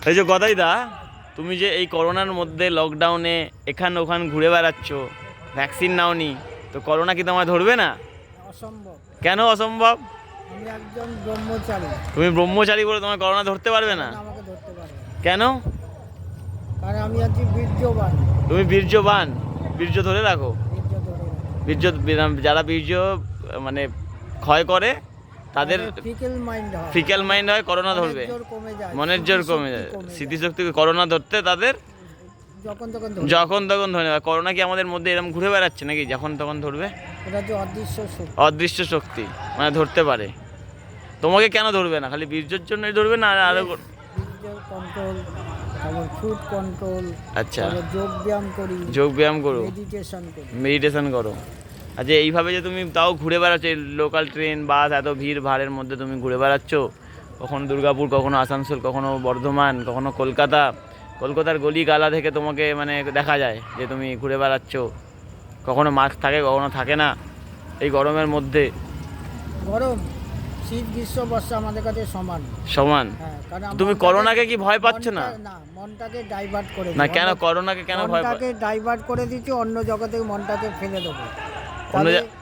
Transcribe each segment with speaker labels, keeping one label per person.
Speaker 1: এই যে গদাইদা, তুমি যে এই করোনার মধ্যে লকডাউনে এখান ওখান ঘুরে বেড়াচ্ছ, ভ্যাকসিন নাওনি, তো করোনা কি তোমায় ধরবে না?
Speaker 2: অসম্ভব।
Speaker 1: কেন অসম্ভব?
Speaker 2: আমি একজন ব্রহ্মচারী।
Speaker 1: তুমি ব্রহ্মচারী বলে তোমার করোনা ধরতে পারবে না?
Speaker 2: আমাকে ধরতে পারবে না।
Speaker 1: কেন?
Speaker 2: কারণ আমি আছি বীর্যবান।
Speaker 1: তুমি বীর্যবান, বীর্য ধরে রাখো।
Speaker 2: বীর্য ধরে রাখি।
Speaker 1: বীর্য, যারা বীর্য মানে ক্ষয় করে তাদের ফিকেল মাইন্ড হয়, করোনা ধরবে। মনের জোর কমে যায়, স্মৃতিশক্তি, করোনা ধরতে তাদের যখন তখন ধরে নেবে। করোনা কি আমাদের মধ্যে এরকম ঘুরে বেড়াচ্ছে নাকি যখন তখন ধরবে?
Speaker 2: এটা যে অদৃশ্য শক্তি।
Speaker 1: অদৃশ্য শক্তি মানে ধরতে পারে। তোমাকে কেন ধরবে না? খালি বীর্যের জন্যই ধরবে না? আরো
Speaker 2: বীর্য কন্ট্রোল, তারপর ফুড কন্ট্রোল।
Speaker 1: আচ্ছা,
Speaker 2: যোগ ব্যায়াম করি,
Speaker 1: যোগ ব্যায়াম করো,
Speaker 2: মেডিটেশন
Speaker 1: করো। আচ্ছা, এইভাবে যে তুমি তাও ঘুরে বেড়াচ্ছ, লোকাল ট্রেন বাস এত ভিড় ভাড়ের মধ্যে তুমি ঘুরে বেড়াচ্ছ, কখনো দুর্গাপুর, কখনো আসানসোল, কখনো বর্ধমান, কখনো কলকাতা, কলকাতার গলি গালা থেকে তোমাকে মানে দেখা যায় যে তুমি ঘুরে বেড়াচ্ছ। কখনো মাস্ক থাকে, কখনো থাকে না এই গরমের মধ্যে।
Speaker 2: গরম, শীত, গ্রীষ্ম, বর্ষা আমাদের কাছে সমান
Speaker 1: সমান। তুমি করোনাকে কি ভয় পাচ্ছ না?
Speaker 2: না, মনটাকে ডাইভার্ট করে
Speaker 1: না, কেন করোনাকে কেন ভয়?
Speaker 2: মনটাকে ডাইভার্ট করে দিচ্ছি, অন্য জগতে মনটাকে ফেলে দেবো।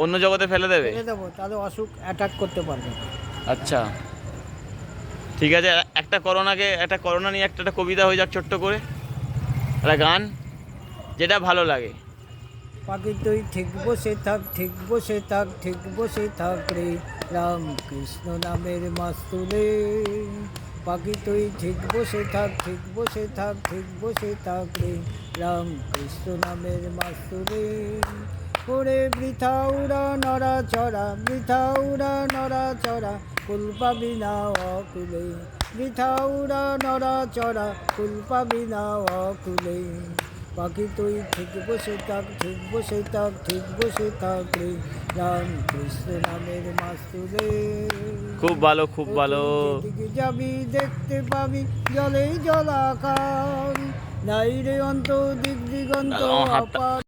Speaker 1: অন্য জগতে ফেলে দেবে?
Speaker 2: তাহলে অসুখ অ্যাটাক করতে পারবে।
Speaker 1: আচ্ছা, ঠিক আছে। একটা করোনা নিয়ে একটা কবিতা হয়ে যাক ছোট্ট করে, একটা গান, যেটা ভালো লাগে।
Speaker 2: পাখি তুই ঠিক বসে থাক, ঠিক বসে থাক, ঠিক বসে থাক রে, রাম কৃষ্ণ নামের মাস্তুরে। পাখি তুই ঠিক বসে থাক, ঠিক বসে থাক, ঠিক বসে থাক রে, রাম কৃষ্ণ নামের মাস্তুরে। ওরে বৃথা উড়া নড়া চড়া, বৃথা উড়া নড়া চড়া, কুল পাবি না অকুলে। বৃথা উড়া নড়া চড়া, কুল পাবি না অকুলে। পাখি তুই ঠিক বসে থাক, ঠিক বসে থাক, ঠিক বসে থাক রে, রাম কৃষ্ণ নামের মাস্তুরে।
Speaker 1: খুব ভালো, খুব ভালো।
Speaker 2: যেদিকে যাবি দেখতে পাবি জলে জলাকার, নাই রে অন্ত দিক দিগন্ত অপার।